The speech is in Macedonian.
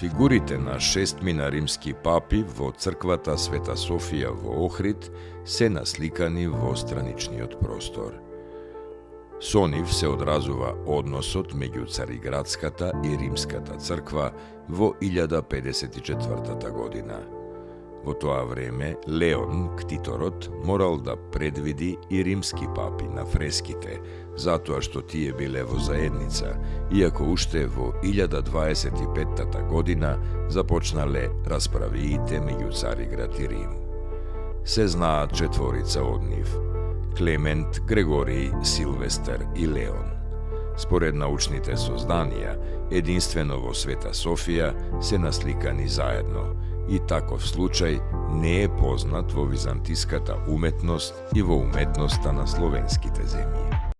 Фигурите на шестмина римски папи во црквата Света Софија во Охрид се насликани во страничниот простор. Со нив се одразува односот меѓу Цариградската и Римската црква во 1054 година. Во тоа време Леон, ктиторот, морал да предвиди и римски папи на фреските, затоа што тие биле во заедница, иако уште во 1025 година започнале расправиите меѓу Цариград и Рим. Се знаат четворица од нив: Клемент, Грегорий, Силвестер и Леон. Според научните созданија, единствено во Света Софија се насликани заедно, и таков случај не е познат во византиската уметност и во уметноста на словенските земји.